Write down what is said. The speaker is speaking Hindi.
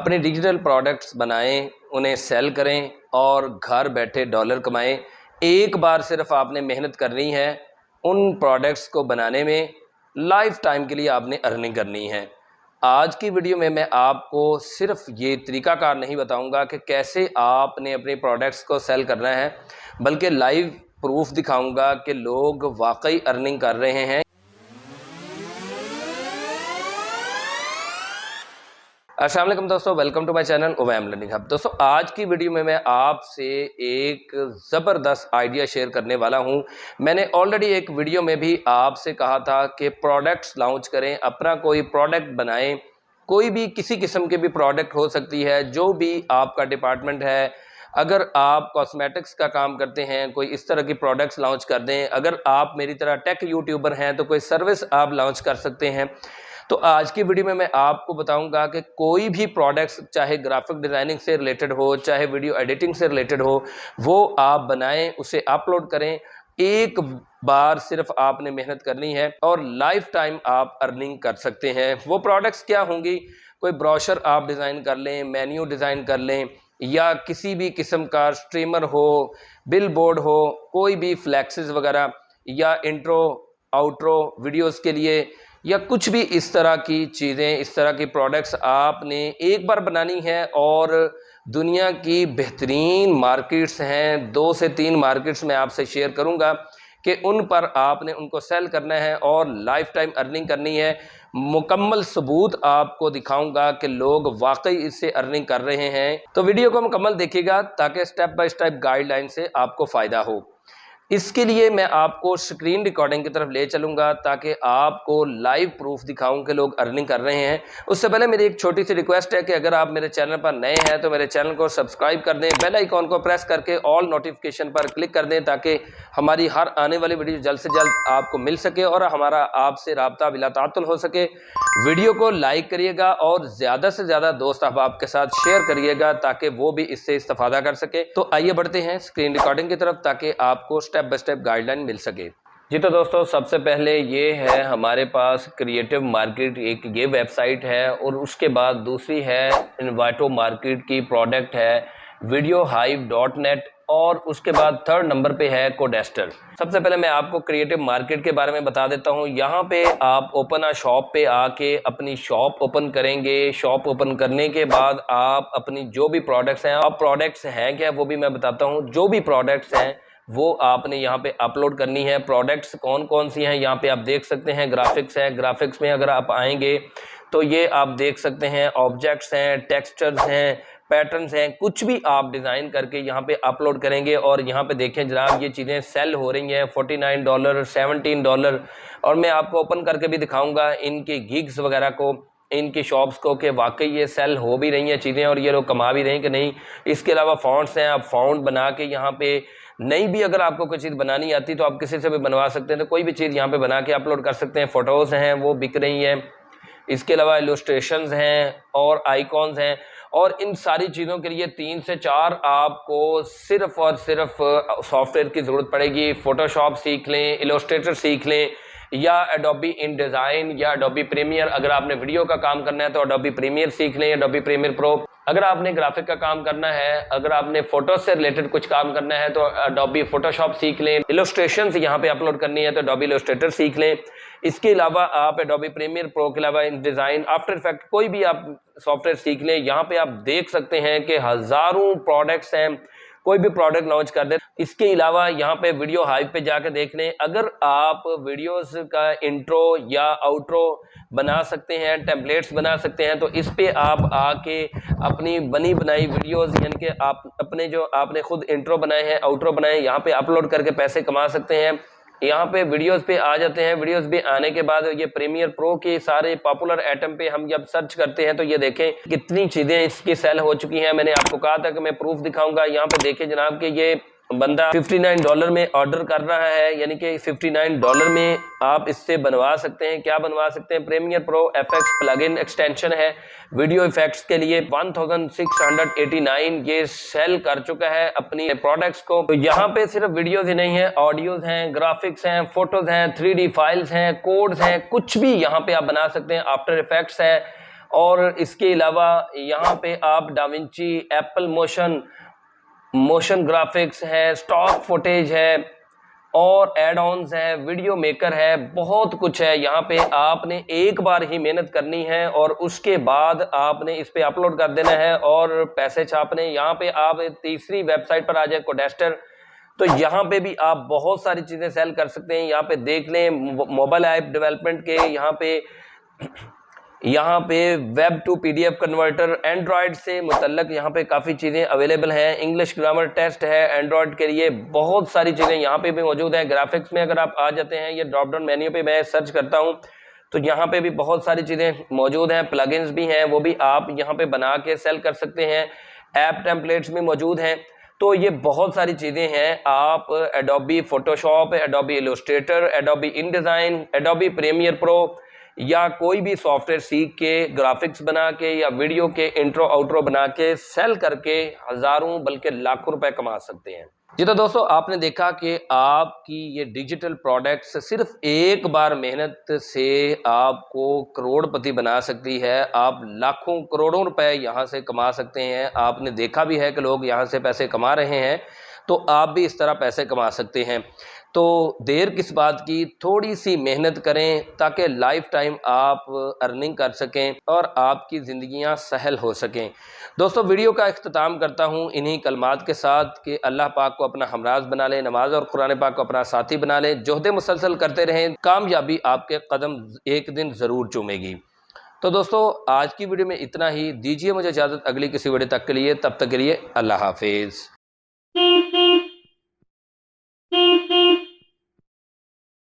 अपने डिजिटल प्रोडक्ट्स बनाएं, उन्हें सेल करें और घर बैठे डॉलर कमाएं। एक बार सिर्फ आपने मेहनत करनी है, उन प्रोडक्ट्स को बनाने में लाइफ टाइम के लिए आपने अर्निंग करनी है। आज की वीडियो में मैं आपको सिर्फ ये तरीकाकार नहीं बताऊंगा कि कैसे आपने अपने प्रोडक्ट्स को सेल करना है, बल्कि लाइव प्रूफ दिखाऊंगा कि लोग वाकई अर्निंग कर रहे हैं। अस्सलाम वालेकुम दोस्तों, welcome to my channel Uwaim learning hub. दोस्तों, आज की वीडियो में मैं आपसे एक ज़बरदस्त आइडिया शेयर करने वाला हूं। मैंने ऑलरेडी एक वीडियो में भी आपसे कहा था कि प्रोडक्ट्स लॉन्च करें, अपना कोई प्रोडक्ट बनाएं। कोई भी किसी किस्म के भी प्रोडक्ट हो सकती है, जो भी आपका डिपार्टमेंट है। अगर आप कॉस्मेटिक्स का काम करते हैं, कोई इस तरह की प्रोडक्ट्स लॉन्च कर दें। अगर आप मेरी तरह टेक यूट्यूबर हैं तो कोई सर्विस आप लॉन्च कर सकते हैं। तो आज की वीडियो में मैं आपको बताऊंगा कि कोई भी प्रोडक्ट्स, चाहे ग्राफिक डिज़ाइनिंग से रिलेटेड हो, चाहे वीडियो एडिटिंग से रिलेटेड हो, वो आप बनाएं, उसे अपलोड करें। एक बार सिर्फ आपने मेहनत करनी है और लाइफ टाइम आप अर्निंग कर सकते हैं। वो प्रोडक्ट्स क्या होंगी? कोई ब्रोशर आप डिज़ाइन कर लें, मेन्यू डिज़ाइन कर लें, या किसी भी किस्म का स्ट्रीमर हो, बिल बोर्ड हो, कोई भी फ्लैक्सेस वगैरह, या इंट्रो आउट्रो वीडियोस के लिए, या कुछ भी इस तरह की चीज़ें, इस तरह की प्रोडक्ट्स आपने एक बार बनानी है। और दुनिया की बेहतरीन मार्केट्स हैं, 2 से 3 मार्केट्स में आपसे शेयर करूंगा कि उन पर आपने उनको सेल करना है और लाइफ टाइम अर्निंग करनी है। मुकम्मल सबूत आपको दिखाऊंगा कि लोग वाकई इससे अर्निंग कर रहे हैं। तो वीडियो को मुकम्मल देखिएगा ताकि स्टेप बाय स्टेप गाइडलाइन से आपको फ़ायदा हो। इसके लिए मैं आपको स्क्रीन रिकॉर्डिंग की तरफ ले चलूंगा ताकि आपको लाइव प्रूफ दिखाऊं कि लोग अर्निंग कर रहे हैं। उससे पहले मेरी एक छोटी सी रिक्वेस्ट है कि अगर आप मेरे चैनल पर नए हैं तो मेरे चैनल को सब्सक्राइब कर दें, बेल आइकॉन को प्रेस करके ऑल नोटिफिकेशन पर क्लिक कर दें ताकि हमारी हर आने वाली वीडियो जल्द से जल्द आपको मिल सके और हमारा आपसे राब्ता बिला तातुल हो सके। वीडियो को लाइक करिएगा और ज़्यादा से ज़्यादा दोस्त अहबाब के साथ शेयर करिएगा ताकि वो भी इससे इस्तेफादा कर सके। तो आइए बढ़ते हैं स्क्रीन रिकॉर्डिंग की तरफ ताकि आपको स्टेप बाय स्टेप गाइडलाइन मिल सके। जी तो दोस्तों, सबसे पहले ये है हमारे पास क्रिएटिव मार्केट, एक ये वेबसाइट है, और उसके बाद दूसरी है इन्वाइटो मार्केट की प्रोडक्ट है videohive.net, और उसके बाद थर्ड नंबर पे है कोडेस्टर। सबसे पहले मैं आपको क्रिएटिव मार्केट के बारे में बता देता हूँ। यहाँ पे आप ओपन अ शॉप पे आके अपनी शॉप ओपन करेंगे। शॉप ओपन करने के बाद आप अपनी जो भी प्रोडक्ट्स हैं, अब प्रोडक्ट्स हैं क्या वो भी मैं बताता हूँ। जो भी प्रोडक्ट्स हैं वो आपने यहाँ पे अपलोड करनी है। प्रोडक्ट्स कौन कौन सी हैं यहाँ पे आप देख सकते हैं। ग्राफिक्स है, ग्राफिक्स में अगर आप आएंगे तो ये आप देख सकते हैं ऑब्जेक्ट्स हैं, टेक्सचर्स हैं, पैटर्न्स हैं। कुछ भी आप डिज़ाइन करके यहाँ पे अपलोड करेंगे और यहाँ पे देखें जनाब, ये चीज़ें सेल हो रही हैं $49, $17। और मैं आपको ओपन करके भी दिखाऊंगा इनके गिग्स वगैरह को, इनकी शॉप्स को, कि वाकई ये सेल हो भी रही हैं चीज़ें और ये लोग कमा भी रहे हैं कि नहीं। इसके अलावा फॉन्ट्स हैं, आप फॉन्ट बना के यहाँ पे नहीं भी अगर आपको कोई चीज़ बनानी आती तो आप किसी से भी बनवा सकते हैं। तो कोई भी चीज़ यहाँ पे बना के अपलोड कर सकते हैं। फ़ोटोज़ हैं वो बिक रही हैं। इसके अलावा इलस्ट्रेशंस हैं और आइकॉन्स हैं। और इन सारी चीज़ों के लिए 3 से 4 आपको सिर्फ और सिर्फ सॉफ्टवेयर की ज़रूरत पड़ेगी। फ़ोटोशॉप सीख लें, इलस्ट्रेटर सीख लें, या एडोबी इन डिज़ाइन, या एडोबी प्रीमियर। अगर आपने वीडियो का काम करना है तो एडोबी प्रीमियर सीख लें, एडोबी प्रीमियर प्रो। अगर आपने ग्राफिक का काम करना है, अगर आपने फोटो से रिलेटेड कुछ काम करना है तो एडोबी फोटोशॉप सीख लें। इलस्ट्रेशंस यहाँ पे अपलोड करनी है तो एडोबी इलस्ट्रेटर सीख लें। इसके अलावा आप एडोबी प्रीमियर प्रो के अलावा इन डिज़ाइन, आफ्टर इफेक्ट, कोई भी आप सॉफ्टवेयर सीख लें। यहाँ पे आप देख सकते हैं कि हज़ारों प्रोडक्ट्स हैं, कोई भी प्रोडक्ट लॉन्च कर दे। इसके अलावा यहाँ पे वीडियो हाइव पे जाकर देख लें। अगर आप वीडियोस का इंट्रो या आउट्रो बना सकते हैं, टेम्पलेट्स बना सकते हैं, तो इस पे आप आके अपनी बनी बनाई वीडियोस, यानी कि आप अपने जो आपने खुद इंट्रो बनाए हैं, आउट्रो बनाए हैं, यहाँ पे अपलोड करके पैसे कमा सकते हैं। यहाँ पे वीडियोस पे आ जाते हैं। वीडियोस पे आने के बाद ये प्रीमियर प्रो के सारे पॉपुलर आइटम पे हम जब सर्च करते हैं तो ये देखें कितनी चीज़ें इसकी सेल हो चुकी हैं। मैंने आपको कहा था कि मैं प्रूफ दिखाऊंगा। यहाँ पे देखें जनाब कि ये बंदा $59 में ऑर्डर कर रहा है, यानी कि $59 में आप इससे बनवा सकते हैं। क्या बनवा सकते हैं? Premiere Pro FX plugin extension है वीडियो इफेक्ट्स के लिए। 1689 ये सेल कर चुका है अपनी प्रोडक्ट्स को। तो यहाँ पे सिर्फ वीडियोज ही नहीं है, ऑडियोज हैं, ग्राफिक्स हैं, फोटोज हैं, 3D फाइल्स हैं, कोड्स हैं, कुछ भी यहाँ पे आप बना सकते हैं। आफ्टर इफेक्ट्स है और इसके अलावा यहाँ पे आप डाविंची, एप्पल मोशन ग्राफिक्स है, स्टॉक फुटेज है और एड ऑन्स है, वीडियो मेकर है, बहुत कुछ है। यहाँ पे आपने एक बार ही मेहनत करनी है और उसके बाद आपने इस पे अपलोड कर देना है और पैसे छापने। यहाँ पे आप तीसरी वेबसाइट पर आ जाए, कोडेस्टर, तो यहाँ पे भी आप बहुत सारी चीजें सेल कर सकते हैं। यहाँ पे देख लें मोबाइल ऐप डेवलपमेंट के, यहाँ पे web two PDF converter, Android से मुतल्लक यहाँ पे काफ़ी चीज़ें अवेलेबल हैं। इंग्लिश ग्रामर टेस्ट है एंड्रॉयड के लिए, बहुत सारी चीज़ें यहाँ पे भी मौजूद है। ग्राफिक्स में अगर आप आ जाते हैं, ये ड्रॉप डाउन मेन्यू पे मैं सर्च करता हूँ तो यहाँ पे भी बहुत सारी चीज़ें मौजूद हैं। प्लगइन्स भी हैं, वो भी आप यहाँ पे बना के सेल कर सकते हैं। ऐप टेम्पलेट्स भी मौजूद हैं। तो ये बहुत सारी चीज़ें हैं। आप Adobe Photoshop, Adobe Illustrator, Adobe InDesign, Adobe Premiere Pro या कोई भी सॉफ्टवेयर सीख के, ग्राफिक्स बना के या वीडियो के इंट्रो आउट्रो बना के सेल करके हजारों बल्कि लाखों रुपए कमा सकते हैं। जी तो दोस्तों, आपने देखा कि आपकी ये डिजिटल प्रोडक्ट्स सिर्फ एक बार मेहनत से आपको करोड़पति बना सकती है। आप लाखों करोड़ों रुपए यहाँ से कमा सकते हैं। आपने देखा भी है कि लोग यहाँ से पैसे कमा रहे हैं, तो आप भी इस तरह पैसे कमा सकते हैं। तो देर किस बात की, थोड़ी सी मेहनत करें ताकि लाइफ टाइम आप अर्निंग कर सकें और आपकी ज़िंदगियां सहल हो सकें। दोस्तों, वीडियो का इख्तिताम करता हूं इन्हीं कलमात के साथ कि अल्लाह पाक को अपना हमराज बना लें, नमाज और कुरान पाक को अपना साथी बना लें, जोहदे मुसलसल करते रहें, कामयाबी आपके कदम एक दिन ज़रूर चूमेगी। तो दोस्तों, आज की वीडियो में इतना ही। दीजिए मुझे इजाज़त अगली किसी वीडियो तक के लिए। तब तक के लिए अल्लाह हाफिज़।